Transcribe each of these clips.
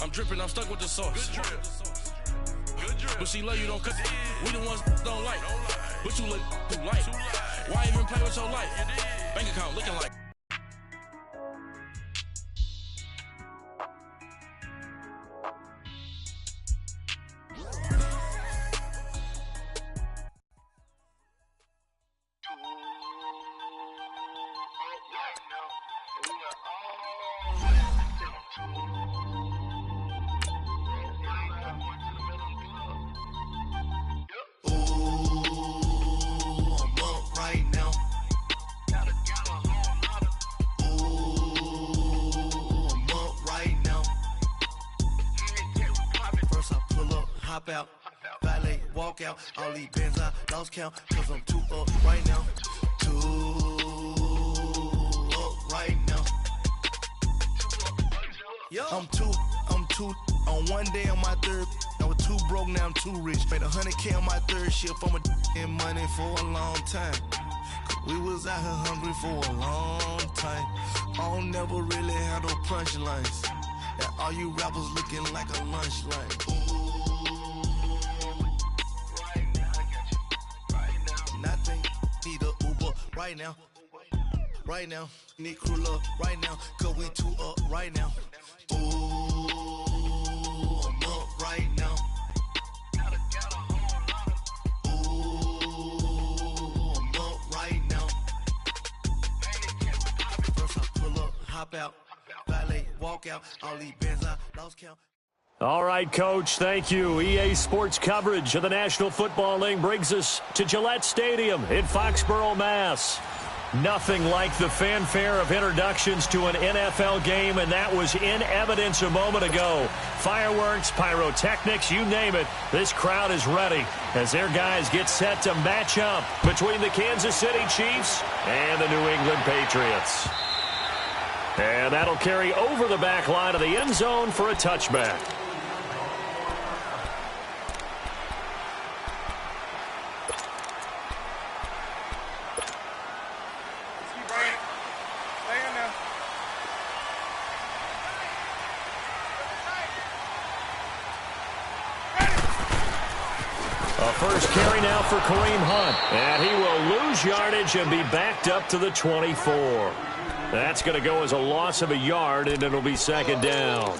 I'm dripping, I'm stuck with the sauce. Good drip. Good drip. But she love you, don't cut. We the ones don't like. But you look too light. Why even play with your life? Bank account looking like. Out, valet, walk out, all these bands I lost count, cause I'm too up right now, too up right now. I'm too on one day on my third, I was too broke, now I'm too rich. Made 100K on my third shift, I'm in money for a long time. We was out here hungry for a long time. I don't never really have no punchlines. Now all you rappers looking like a lunch line. Right now, need crew love right now, cause we too up right now. Ooh, I'm up right now. Ooh, I'm up right now. First I pull up, hop out, valet, walk out, all these bands I lost count. All right, Coach, thank you. EA Sports coverage of the National Football League brings us to Gillette Stadium in Foxborough, Mass. Nothing like the fanfare of introductions to an NFL game, and that was in evidence a moment ago. Fireworks, pyrotechnics, you name it, this crowd is ready as their guys get set to match up between the Kansas City Chiefs and the New England Patriots. And that'll carry over the back line of the end zone for a touchback. First carry now for Kareem Hunt. And he will lose yardage and be backed up to the 24. That's going to go as a loss of a yard, and it'll be second down.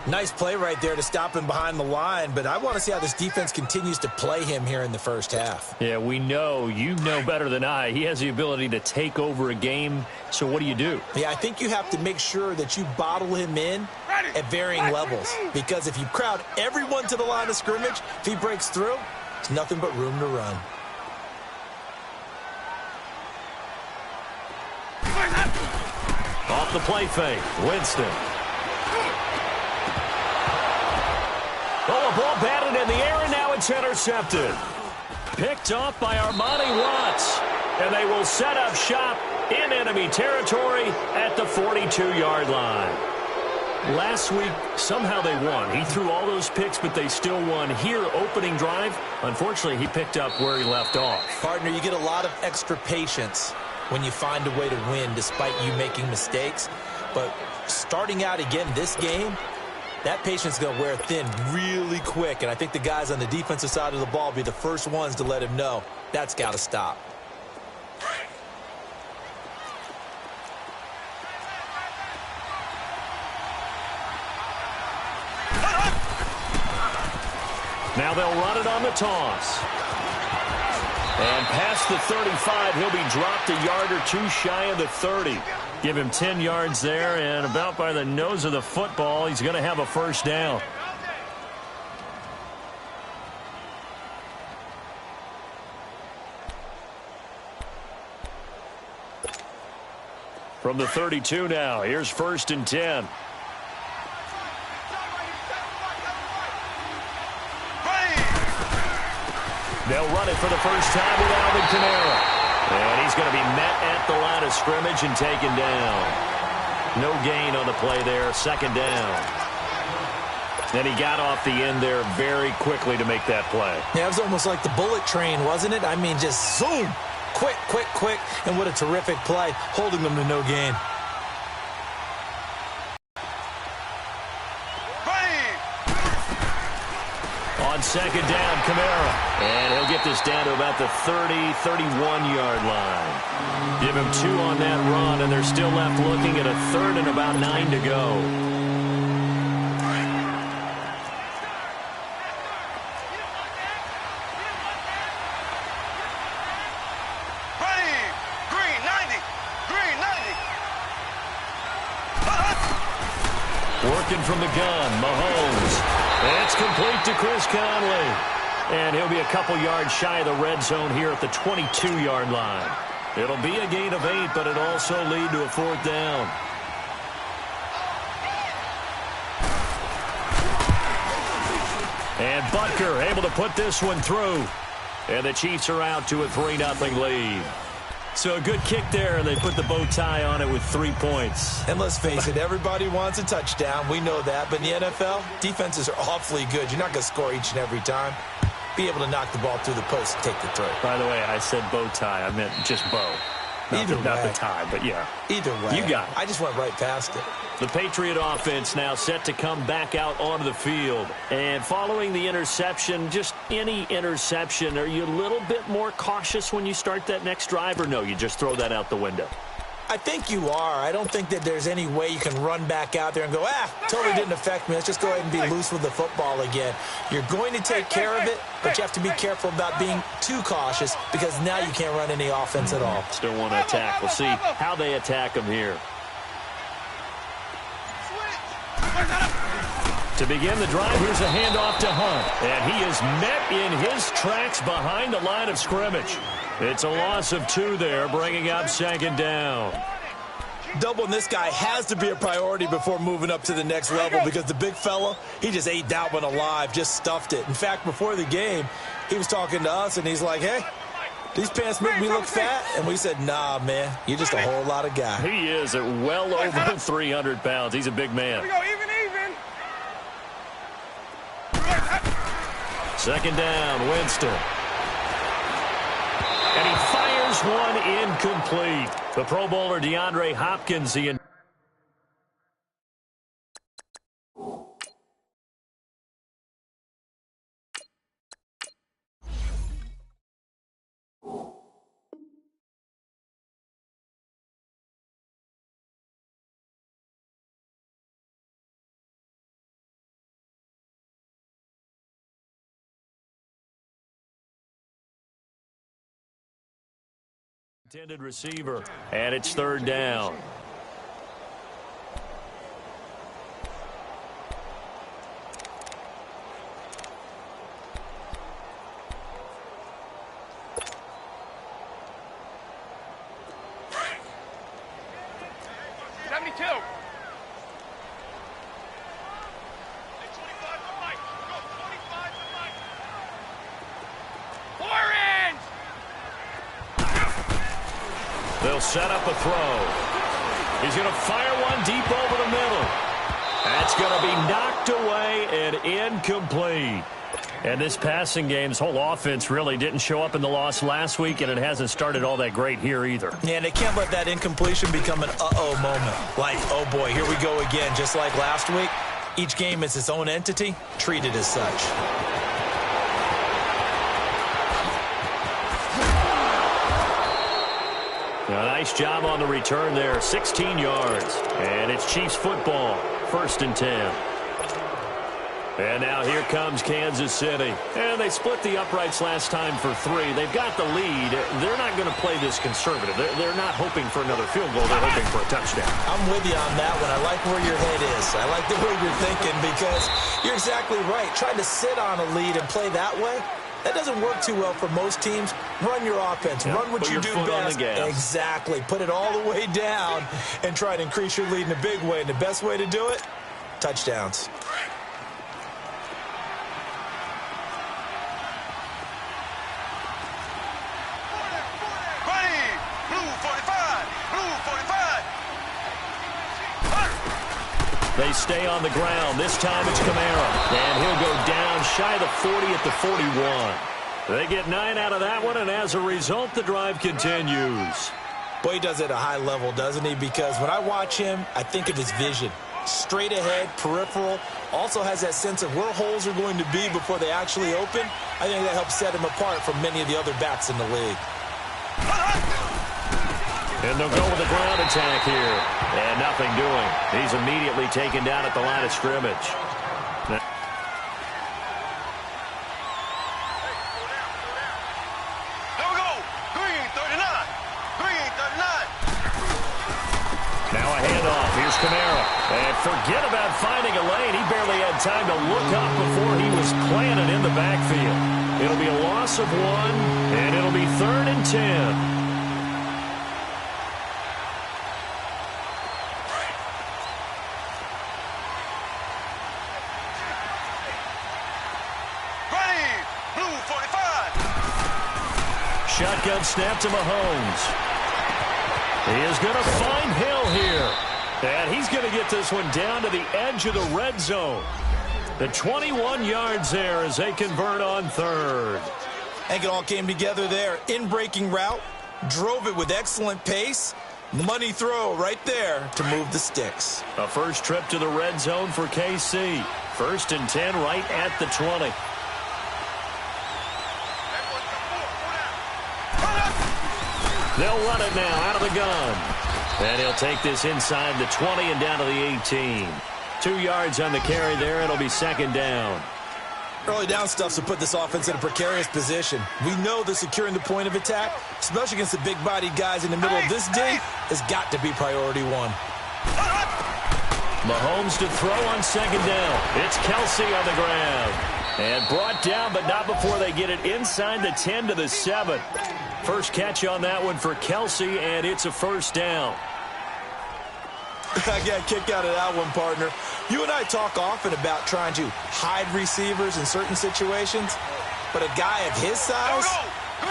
Nice play right there to stop him behind the line, but I want to see how this defense continues to play him here in the first half. Yeah, we know. You know better than I. He has the ability to take over a game, so what do you do? Yeah, I think you have to make sure that you bottle him in at varying levels, because if you crowd everyone to the line of scrimmage, if he breaks through, it's nothing but room to run. Off the play fake, Winston. Oh, a ball batted in the air, and now it's intercepted. Picked off by Armani Watts. And they will set up shop in enemy territory at the 42-yard line. Last week, somehow they won. He threw all those picks, but they still won. Here, opening drive, unfortunately, he picked up where he left off. Partner, you get a lot of extra patience when you find a way to win despite you making mistakes. But starting out again this game, that patience is going to wear thin really quick. And I think the guys on the defensive side of the ball will be the first ones to let him know that's got to stop. Now they'll run it on the toss. And past the 35, he'll be dropped a yard or two shy of the 30. Give him 10 yards there, and about by the nose of the football, he's going to have a first down. From the 32 now, here's 1st and 10. They'll run it for the first time with Alvin Kamara. And he's going to be met at the line of scrimmage and taken down. No gain on the play there, 2nd down. And he got off the end there very quickly to make that play. Yeah, it was almost like the bullet train, wasn't it? I mean, just zoom. Quick, quick, quick. And what a terrific play, holding them to no gain. On second down, Kamara. And he'll get this down to about the 30, 31-yard line. Give him 2 on that run, and they're still left looking at a 3rd and about 9 to go. Working from the gun, Mahomes. It's complete to Chris Conley. And he'll be a couple yards shy of the red zone here at the 22-yard line. It'll be a gain of 8, but it'll also lead to a 4th down. And Butker able to put this one through. And the Chiefs are out to a 3-0 lead. So a good kick there, and they put the bow tie on it with 3 points. And let's face it, everybody wants a touchdown. We know that. But in the NFL, defenses are awfully good. You're not going to score each and every time. Be able to knock the ball through the post and take the throw. By the way, I said bow tie. I meant just bow. Not the tie, but yeah. Either way. You got it. I just went right past it. The Patriot offense now set to come back out onto the field. And following the interception, just any interception, are you a little bit more cautious when you start that next drive, or no, you just throw that out the window? I think you are. I don't think that there's any way you can run back out there and go, totally didn't affect me. Let's just go ahead and be loose with the football again. You're going to take care of it, but you have to be careful about being too cautious because now you can't run any offense at all. Still want to attack. We'll see how they attack him here. To begin the drive, here's a handoff to Hunt. And he is met in his tracks behind the line of scrimmage. It's a loss of 2 there, bringing up 2nd down. Doubling this guy has to be a priority before moving up to the next level because the big fella, he just ate that one alive, just stuffed it. In fact, before the game, he was talking to us, and he's like, hey, these pants make me look fat. And we said, nah, man, you're just a whole lot of guy. He is at well over 300 pounds. He's a big man. Here we go, even. 2nd down, Winston. And he fires one incomplete. The Pro Bowler DeAndre Hopkins, the intended receiver, and it's 3rd down. They'll set up a throw. He's going to fire one deep over the middle. That's going to be knocked away and incomplete. And this passing game, this whole offense really didn't show up in the loss last week, and it hasn't started all that great here either. Yeah, and they can't let that incompletion become an uh-oh moment. Like, oh boy, here we go again, just like last week. Each game is its own entity, treated as such. A nice job on the return there, 16 yards. And it's Chiefs football, 1st and 10. And now here comes Kansas City. And they split the uprights last time for 3. They've got the lead. They're not going to play this conservative. They're not hoping for another field goal. They're hoping for a touchdown. I'm with you on that one. I like where your head is. I like the way you're thinking because you're exactly right. Trying to sit on a lead and play that way, that doesn't work too well for most teams. Run your offense. Run what you do best. Exactly. Put it all the way down and try to increase your lead in a big way. And the best way to do it, touchdowns. They stay on the ground. This time it's Kamara. And he'll go down shy of the 40 at the 41. They get 9 out of that one, and as a result, the drive continues. Boy, he does it at a high level, doesn't he? Because when I watch him, I think of his vision. straight ahead, peripheral, also has that sense of where holes are going to be before they actually open. I think that helps set him apart from many of the other backs in the league. And they'll go with the ground attack here. And nothing doing. He's immediately taken down at the line of scrimmage. Now a handoff. Here's Kamara. And forget about finding a lane. He barely had time to look up before he was planted in the backfield. It'll be a loss of 1, and it'll be 3rd and 10. Shotgun snap to Mahomes. He is going to find Hill here. And he's going to get this one down to the edge of the red zone. The 21 yards there as they convert on 3rd. I think it all came together there. In-breaking route, drove it with excellent pace. Money throw right there to move the sticks. A first trip to the red zone for KC. 1st and 10 right at the 20. They'll run it now out of the gun. And he'll take this inside the 20 and down to the 18. 2 yards on the carry there. It'll be 2nd down. Early down stuff to put this offense in a precarious position. We know that securing the point of attack, especially against the big-bodied guys in the middle of this D, has got to be priority 1. Mahomes to throw on 2nd down. It's Kelsey on the ground. And brought down, but not before they get it inside the 10 to the 7. First catch on that one for Kelsey, and it's a 1st down. I got a kick out of that one, partner. You and I talk often about trying to hide receivers in certain situations, but a guy of his size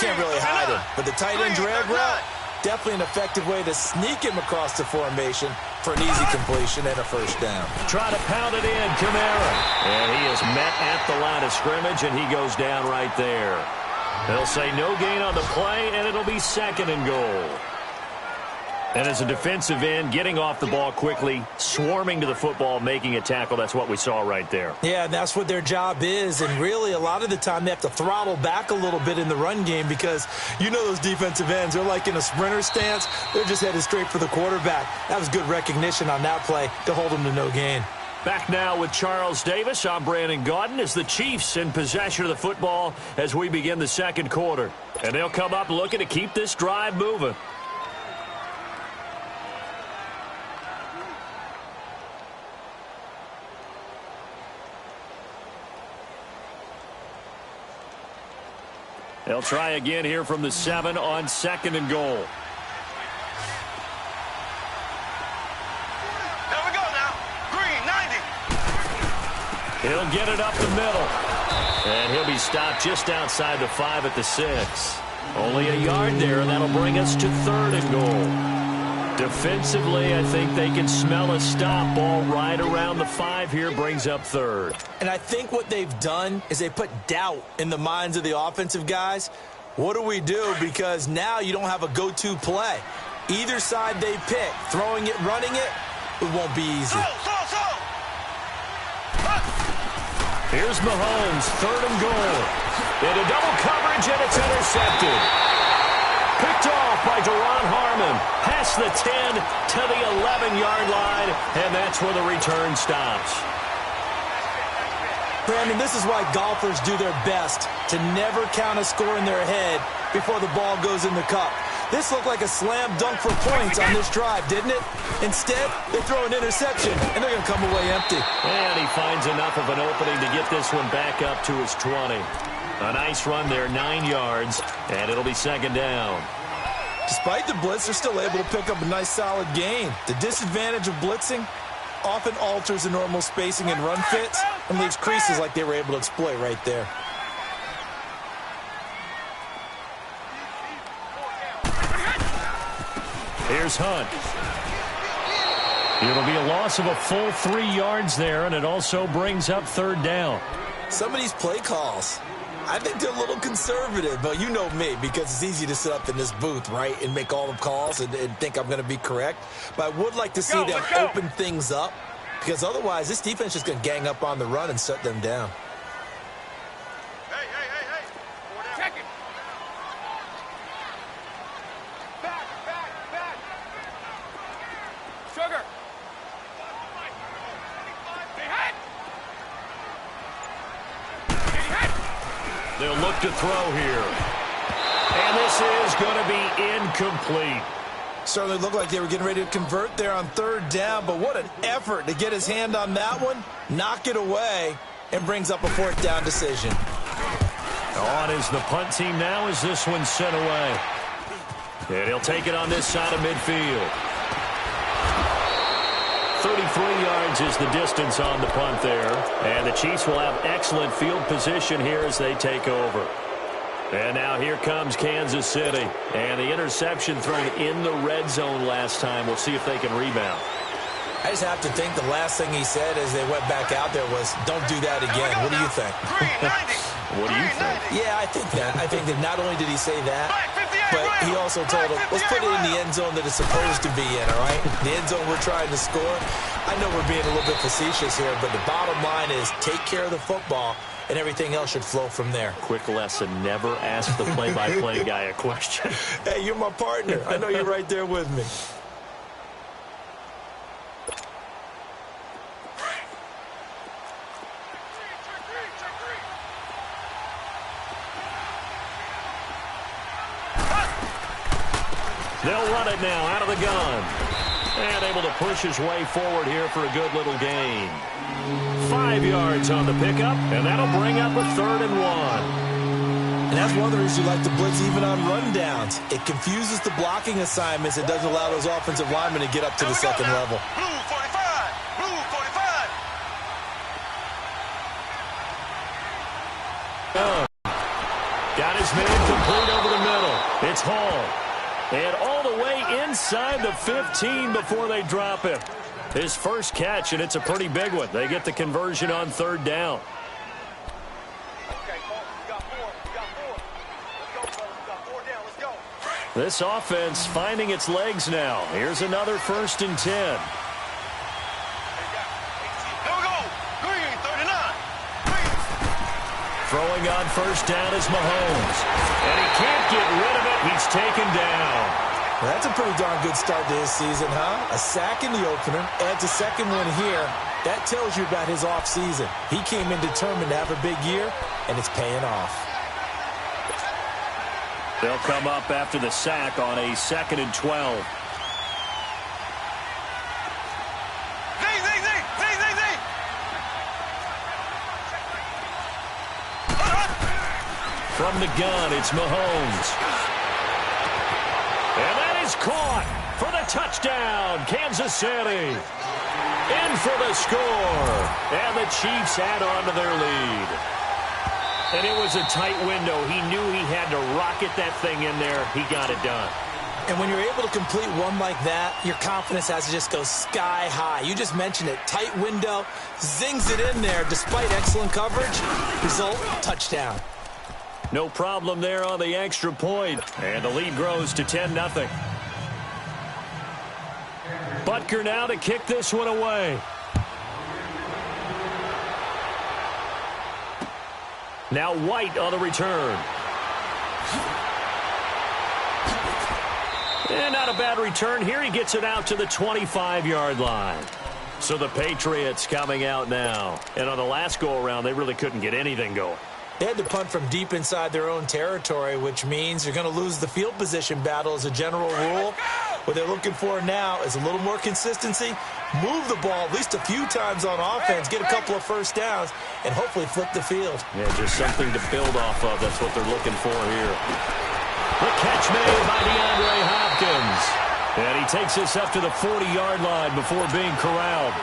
can't really hide him. But the tight end drag route, definitely an effective way to sneak him across the formation for an easy completion and a 1st down. Try to pound it in, Kamara. And he is met at the line of scrimmage, and he goes down right there. They'll say no gain on the play, and it'll be 2nd and goal. And as a defensive end, getting off the ball quickly, swarming to the football, making a tackle, that's what we saw right there. Yeah, and that's what their job is. And really, a lot of the time, they have to throttle back a little bit in the run game because you know those defensive ends, they're like in a sprinter stance. They're just headed straight for the quarterback. That was good recognition on that play to hold them to no gain. Back now with Charles Davis. I'm Brandon Gaudin as the Chiefs in possession of the football as we begin the 2nd quarter. And they'll come up looking to keep this drive moving. They'll try again here from the 7 on 2nd and goal. He'll get it up the middle. And he'll be stopped just outside the 5 at the 6. Only a yard there, and that'll bring us to 3rd and goal. Defensively, I think they can smell a stop. Ball right around the 5 here brings up 3rd. And I think what they've done is they put doubt in the minds of the offensive guys. What do we do? Because now you don't have a go-to play. Either side they pick, throwing it, running it, it won't be easy. Here's Mahomes, 3rd and goal. Into double coverage, and it's intercepted. Picked off by Deron Harmon. Past the 10 to the 11-yard line, and that's where the return stops. Brandon, this is why golfers do their best to never count a score in their head before the ball goes in the cup. This looked like a slam dunk for points on this drive, didn't it? Instead, they throw an interception, and they're going to come away empty. And he finds enough of an opening to get this one back up to his 20. A nice run there, 9 yards, and it'll be 2nd down. Despite the blitz, they're still able to pick up a nice, solid gain. The disadvantage of blitzing often alters the normal spacing and run fits and leaves creases like they were able to exploit right there. Here's Hunt. It'll be a loss of a full 3 yards there, and it also brings up 3rd down. Some of these play calls, I think they're a little conservative, but you know me, because it's easy to sit up in this booth, right, and make all the calls and think I'm going to be correct. But I would like to see them open things up, because otherwise this defense is going to gang up on the run and shut them down. Hey. Check it. Back. Sugar. They'll look to throw here. And this is going to be incomplete. Certainly looked like they were getting ready to convert there on third down, but what an effort to get his hand on that one, knock it away, and brings up a fourth down decision. On is the punt team now as this one's sent away. And he'll take it on this side of midfield. 33 yards is the distance on the punt there. And the Chiefs will have excellent field position here as they take over. And now here comes Kansas City. And the interception thrown in the red zone last time. We'll see if they can rebound. I just have to think the last thing he said as they went back out there was, don't do that again. What do you think? What do you think? Yeah, I think that. I think that not only did he say that, but he also told him, let's put it in the end zone that it's supposed to be in, all right? The end zone we're trying to score. I know we're being a little bit facetious here, but the bottom line is take care of the football, and everything else should flow from there. Quick lesson, never ask the play-by-play guy a question. Hey, you're my partner. I know you're right there with me. They'll run it now out of the gun. And able to push his way forward here for a good little gain. 5 yards on the pickup, and that'll bring up a 3rd and 1. And that's one of the reasons you like to blitz even on rundowns. It confuses the blocking assignments. It doesn't allow those offensive linemen to get up to the second level. Blue 45. Blue 45. Got his man complete over the middle. It's Hall. And all the way inside the 15 before they drop him. His first catch, and it's a pretty big one. They get the conversion on 3rd down. Okay, we got 4. Let's go, fellas. We got 4 down. Let's go. This offense finding its legs now. Here's another 1st and 10. Here we go. Green 39. Green. Throwing on 1st down is Mahomes. And he can't get rid of it. He's taken down. Well, that's a pretty darn good start to his season, huh? A sack in the opener, adds a second one here. That tells you about his offseason. He came in determined to have a big year, and it's paying off. They'll come up after the sack on a 2nd and 12. From the gun, it's Mahomes. And that is caught for the touchdown, Kansas City. In for the score. And the Chiefs add on to their lead. And it was a tight window. He knew he had to rocket that thing in there. He got it done. And when you're able to complete one like that, your confidence has to just go sky high. You just mentioned it. Tight window, zings it in there despite excellent coverage. Result, touchdown. No problem there on the extra point. And the lead grows to 10-0. Butker now to kick this one away. Now White on the return. And not a bad return here. He gets it out to the 25-yard line. So the Patriots coming out now. And on the last go-around, they really couldn't get anything going. They had to punt from deep inside their own territory, which means you're going to lose the field position battle as a general rule. What they're looking for now is a little more consistency, move the ball at least a few times on offense, get a couple of first downs, and hopefully flip the field. Yeah, just something to build off of. That's what they're looking for here. The catch made by DeAndre Hopkins. And he takes this up to the 40-yard line before being corralled.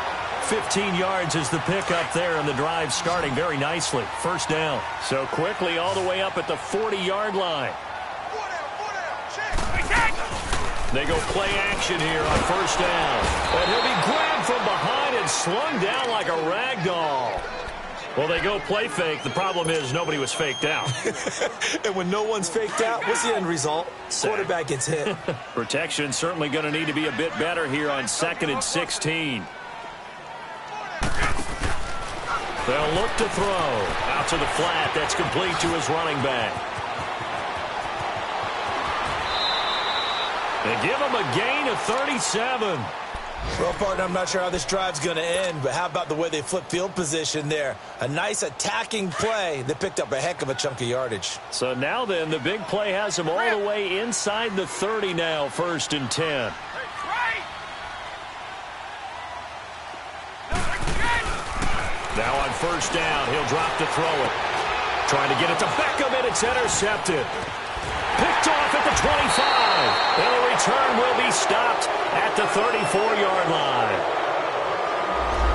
15 yards is the pickup there, and the drive starting very nicely. First down. So quickly all the way up at the 40-yard line. They go play action here on first down. And he'll be grabbed from behind and slung down like a rag doll. Well, they go play fake. The problem is nobody was faked out. And when no one's faked out, what's the end result? Quarterback gets hit. Protection certainly going to need to be a bit better here on 2nd and 16. They'll look to throw. Out to the flat. That's complete to his running back. They give him a gain of 37. Well, partner, I'm not sure how this drive's going to end, but how about the way they flip field position there? A nice attacking play that picked up a heck of a chunk of yardage. So now then, the big play has him all the way inside the 30 now, 1st and 10. Now on 1st down, he'll drop to throw it. Trying to get it to Beckham, and it's intercepted. Picked off at the 25. And the return will be stopped at the 34-yard line.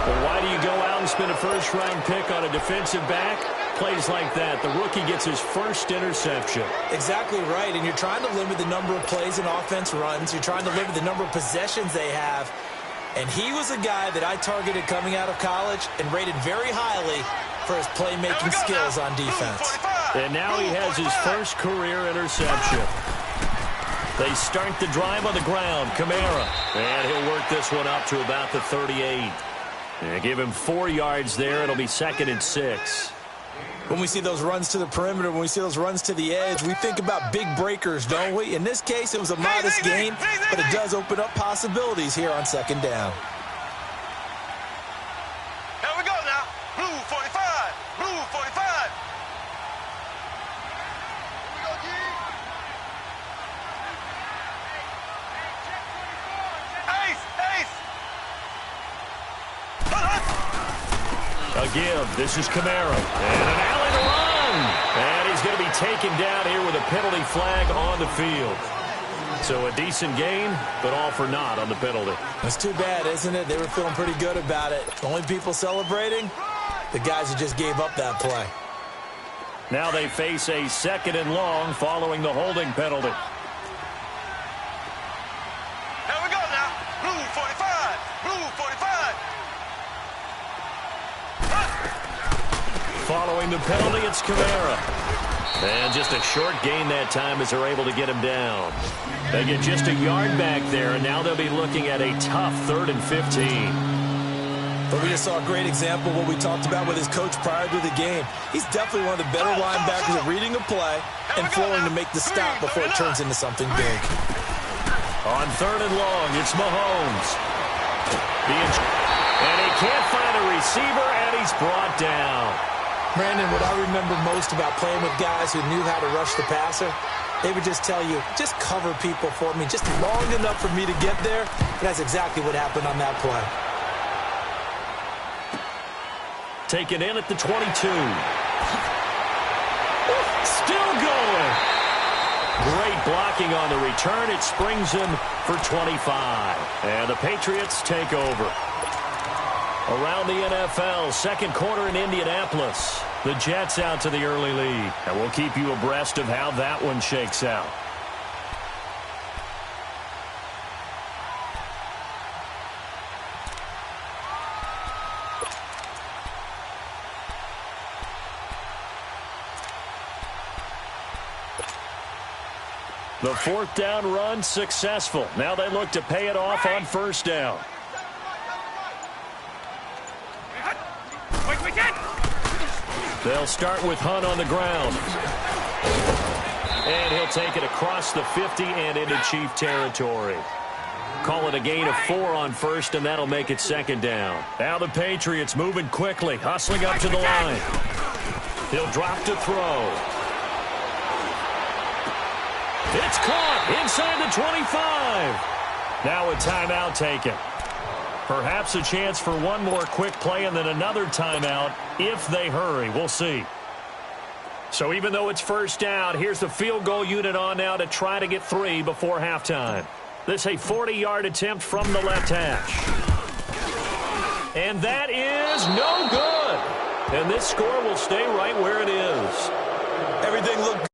Well, why do you go out and spend a first-round pick on a defensive back? Plays like that. The rookie gets his first interception. Exactly right, and you're trying to limit the number of plays and offense runs. You're trying to limit the number of possessions they have. And he was a guy that I targeted coming out of college and rated very highly for his playmaking skills on defense. And now he has his first career interception. They start the drive on the ground. Kamara. And he'll work this one up to about the 38. And give him 4 yards there. It'll be 2nd and 6. When we see those runs to the perimeter, when we see those runs to the edge, we think about big breakers, don't we? In this case, it was a modest gain, but it does open up possibilities here on 2nd down. Here we go now. Blue 45. Blue 45. Here we go, G. Ace. A give. This is Kamara. And an alley to run. And he's going to be taken down here with a penalty flag on the field. So a decent gain, but all for naught on the penalty. That's too bad, isn't it? They were feeling pretty good about it. The only people celebrating, the guys who just gave up that play. Now they face a 2nd and long following the holding penalty. Here we go now. Blue 45. Blue 45. Following the penalty, it's Kamara. And just a short gain that time as they're able to get him down. They get just a yard back there, and now they'll be looking at a tough 3rd and 15. But we just saw a great example of what we talked about with his coach prior to the game. He's definitely one of the better linebackers at reading a play and flowing to make the stop before it turns into something big. On 3rd and long, it's Mahomes. And he can't find a receiver, and he's brought down. Brandon, what I remember most about playing with guys who knew how to rush the passer, they would just tell you, just cover people for me, just long enough for me to get there. And that's exactly what happened on that play. Taken in at the 22. Still going. Great blocking on the return. It springs him for 25. And the Patriots take over. Around the NFL, 2nd quarter in Indianapolis. The Jets out to the early lead. And we'll keep you abreast of how that one shakes out. The 4th down run successful. Now they look to pay it off on 1st down. They'll start with Hunt on the ground. And he'll take it across the 50 and into Chief territory. Call it a gain of 4 on 1st, and that'll make it 2nd down. Now the Patriots moving quickly, hustling up to the line. He'll drop to throw. It's caught inside the 25. Now a timeout taken. Perhaps a chance for one more quick play and then another timeout if they hurry. We'll see. So even though it's 1st down, here's the field goal unit on now to try to get 3 before halftime. This a 40-yard attempt from the left hash. And that is no good. And this score will stay right where it is. Everything looked good.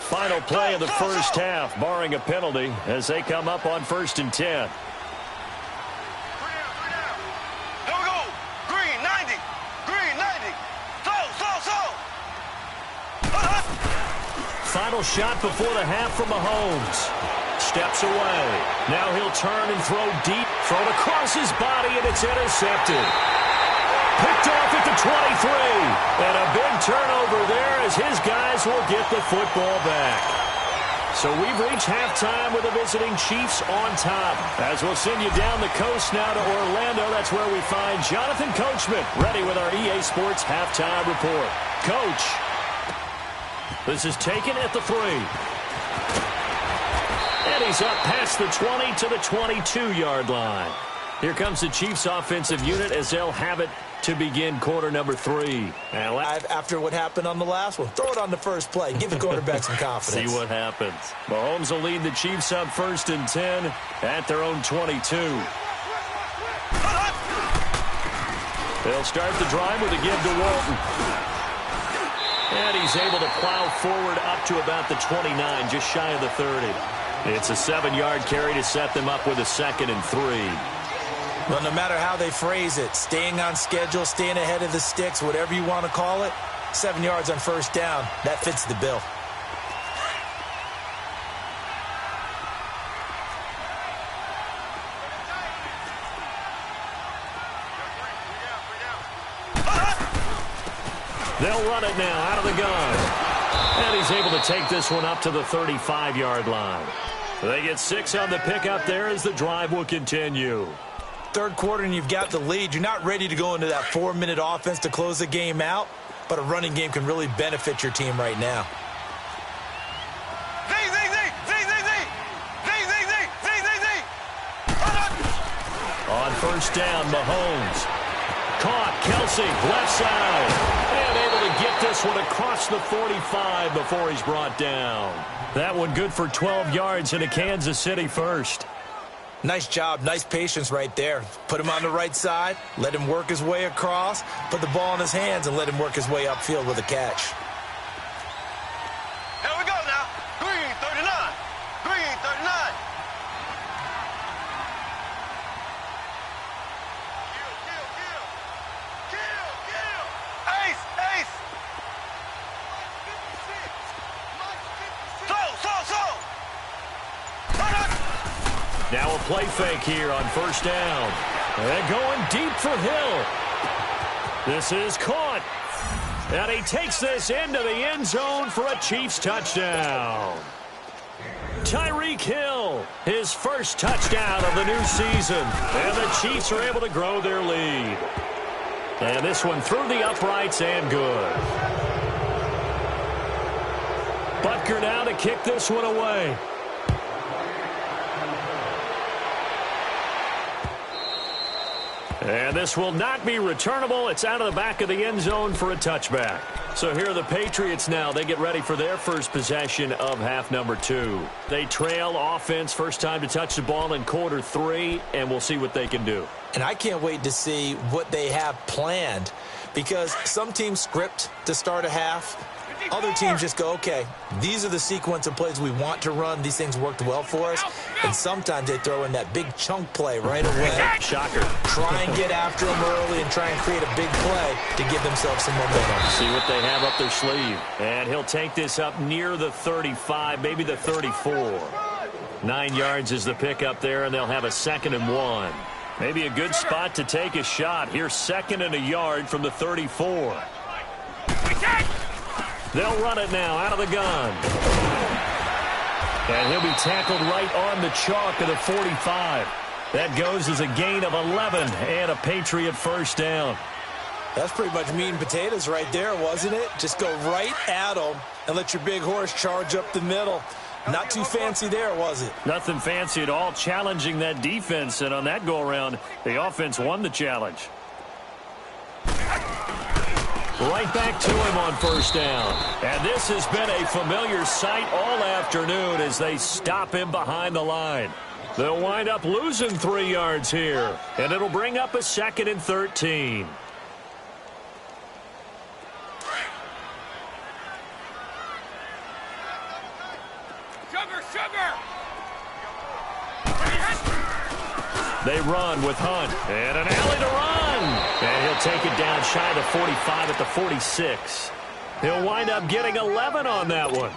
Final play of the 1st half, barring a penalty, as they come up on 1st and 10. Here we go. final shot before the half from Mahomes. Steps away. Now he'll turn and throw deep. Thrown across his body, and it's intercepted. Picked off at the 23. And a big turnover there as his guys will get the football back. So we've reached halftime with the visiting Chiefs on top. As we'll send you down the coast now to Orlando, that's where we find Jonathan Coachman ready with our EA Sports halftime report. Coach, this is taken at the 3. And he's up past the 20 to the 22-yard line. Here comes the Chiefs offensive unit as they'll have it to begin quarter number 3. And after what happened on the last one, throw it on the first play. Give the quarterback some confidence. See what happens. Mahomes will lead the Chiefs up 1st and 10 at their own 22. They'll start the drive with a give to Walton. And he's able to plow forward up to about the 29, just shy of the 30. It's a 7-yard carry to set them up with a 2nd and 3. Well, no matter how they phrase it, staying on schedule, staying ahead of the sticks, whatever you want to call it, 7 yards on first down, that fits the bill. They'll run it now out of the gun. And he's able to take this one up to the 35-yard line. They get 6 on the pickup there as the drive will continue. Third quarter and you've got the lead. You're not ready to go into that 4-minute offense to close the game out, but a running game can really benefit your team right now. On first down, Mahomes. Caught, Kelsey, left side. And able to get this one across the 45 before he's brought down. That one good for 12 yards in a Kansas City first. Nice job, nice patience right there. Put him on the right side, let him work his way across, put the ball in his hands, and let him work his way upfield with a catch. Here we go now. Green 39. Green 39. Kill. Ace. Now a play fake here on first down. And going deep for Hill. This is caught. And he takes this into the end zone for a Chiefs touchdown. Tyreek Hill, his first touchdown of the new season. And the Chiefs are able to grow their lead. And this one through the uprights and good. Butker now to kick this one away. And this will not be returnable. It's out of the back of the end zone for a touchback. So here are the Patriots now. They get ready for their first possession of half number 2. They trail offense, first time to touch the ball in quarter 3, and we'll see what they can do. And I can't wait to see what they have planned, because some teams script to start a half. Other teams just go, okay, these are the sequence of plays we want to run. These things worked well for us. And sometimes they throw in that big chunk play right away. Shocker. Try and get after them early and try and create a big play to give themselves some momentum. See what they have up their sleeve. And he'll take this up near the 35, maybe the 34. 9 yards is the pickup there, and they'll have a 2nd and 1. Maybe a good spot to take a shot. Here's 2nd and a yard from the 34. They'll run it now out of the gun. And he'll be tackled right on the chalk of the 45. That goes as a gain of 11 and a Patriot first down. That's pretty much meat and potatoes right there, wasn't it? Just go right at them and let your big horse charge up the middle. Not too fancy there, was it? Nothing fancy at all, challenging that defense. And on that go-around, the offense won the challenge. Right back to him on first down. And this has been a familiar sight all afternoon as they stop him behind the line. They'll wind up losing 3 yards here. And it'll bring up a 2nd and 13. Sugar! They run with Hunt. And an alley to run. And he'll take it down shy of the 45 at the 46. He'll wind up getting 11 on that one.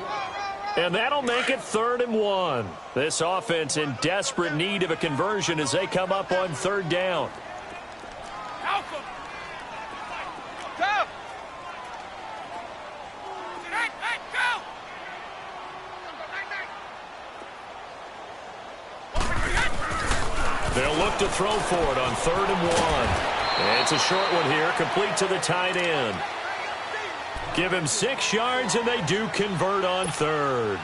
And that'll make it 3rd and 1. This offense in desperate need of a conversion as they come up on 3rd down. They'll look to throw for it on 3rd and 1. It's a short one here, complete to the tight end. Give him 6 yards, and they do convert on 3rd.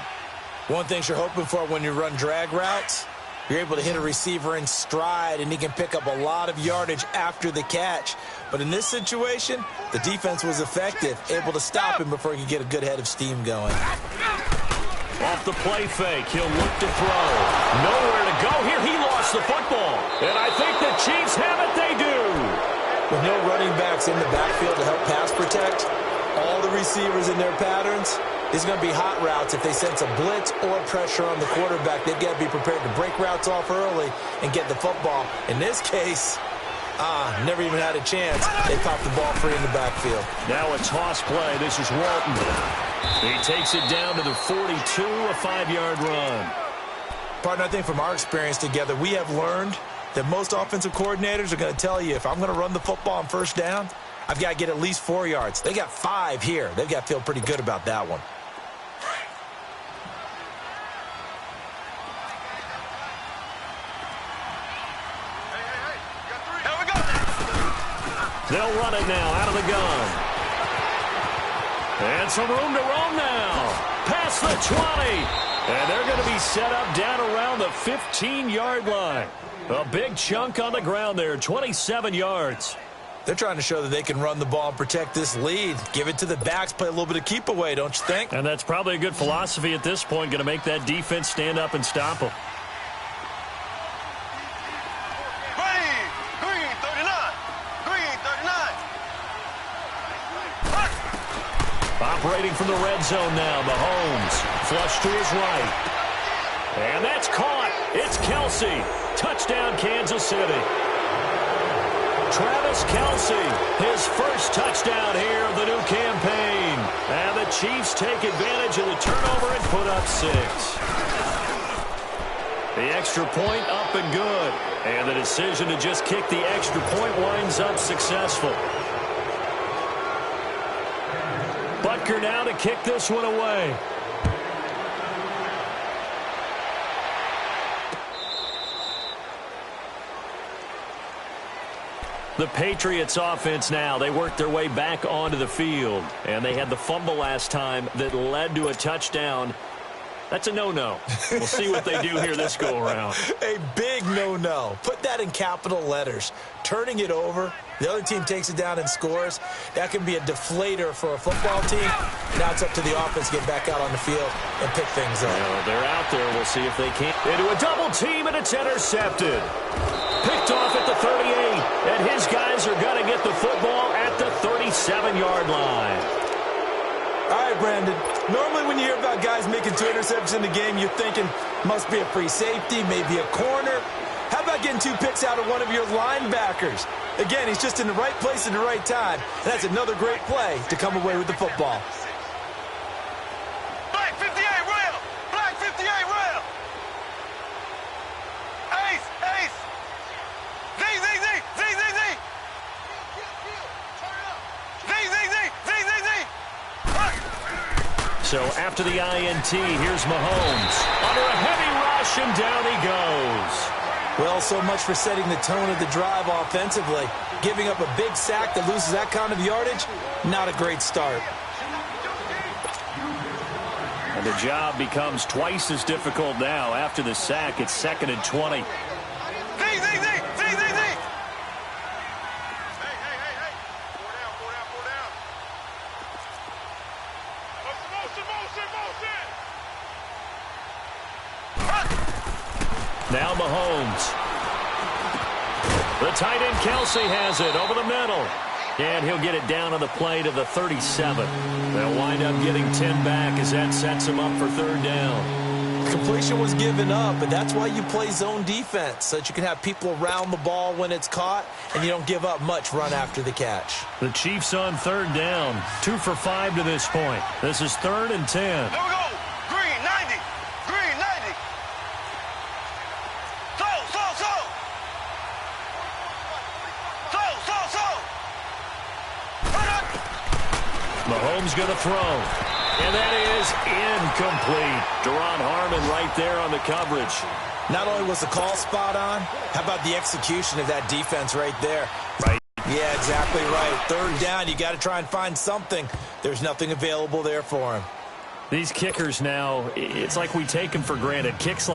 One thing you're hoping for when you run drag routes, you're able to hit a receiver in stride, and he can pick up a lot of yardage after the catch. But in this situation, the defense was effective, able to stop him before he could get a good head of steam going. Off the play fake, he'll look to throw. Nowhere to go here. He lost the football. And I think the Chiefs have it. They do. With no running backs in the backfield to help pass protect, all the receivers in their patterns, these are going to be hot routes. If they sense a blitz or pressure on the quarterback, they've got to be prepared to break routes off early and get the football. In this case, never even had a chance. They popped the ball free in the backfield. Now a toss play. This is Walton. He takes it down to the 42, a 5-yard run. Partner, I think from our experience together, we have learned that most offensive coordinators are going to tell you, if I'm going to run the football on 1st down, I've got to get at least 4 yards. They got 5 here. They've got to feel pretty good about that one. They'll run it now out of the gun. And some room to roam now. Past the 20. And they're going to be set up down around the 15-yard line. A big chunk on the ground there, 27 yards. They're trying to show that they can run the ball and protect this lead. Give it to the backs, play a little bit of keep away, don't you think? And that's probably a good philosophy at this point, going to make that defense stand up and stop them. Operating from the red zone now, Mahomes. Flush to his right. And that's caught. It's Kelsey. Touchdown, Kansas City. Travis Kelsey, his first touchdown here of the new campaign. And the Chiefs take advantage of the turnover and put up 6. The extra point up and good. And the decision to just kick the extra point winds up successful. Butker now to kick this one away. The Patriots offense now, they worked their way back onto the field. And they had the fumble last time that led to a touchdown. That's a no-no. We'll see what they do here this go-around. A big no-no. Put that in capital letters. Turning it over, the other team takes it down and scores. That can be a deflator for a football team. Now it's up to the offense to get back out on the field and pick things up. Well, they're out there. We'll see if they can. Into a double team, and it's intercepted. Picked off at the 38, and his guys are going to get the football at the 37-yard line. All right, Brandon. Normally when you hear about guys making 2 interceptions in the game, you're thinking must be a free safety, maybe a corner. How about getting 2 picks out of one of your linebackers? Again, he's just in the right place at the right time. And that's another great play to come away with the football. Black 58 rail! Black 58 rail! Ace! Ace! Z, Z, Z! Z, Z, Z! Z, Z, Z! Z, Z, Z! So after the INT, here's Mahomes. Under a heavy rush, and down he goes. Well, so much for setting the tone of the drive offensively. Giving up a big sack that loses that kind of yardage, not a great start. And the job becomes twice as difficult now. After the sack, it's 2nd and 20. Now Mahomes. The tight end Kelsey has it over the middle. And he'll get it down on the play to the 37. They'll wind up getting 10 back as that sets him up for 3rd down. Completion was given up, but that's why you play zone defense, so that you can have people around the ball when it's caught, and you don't give up much run after the catch. The Chiefs on 3rd down. 2 for 5 to this point. This is 3rd and 10. There we go! Green, Mahomes going to throw. And that is incomplete. Deron Harmon right there on the coverage. Not only was the call spot on, how about the execution of that defense right there? Right. Yeah, exactly right. Third down, you got to try and find something. There's nothing available there for him. These kickers now, it's like we take them for granted. Kicks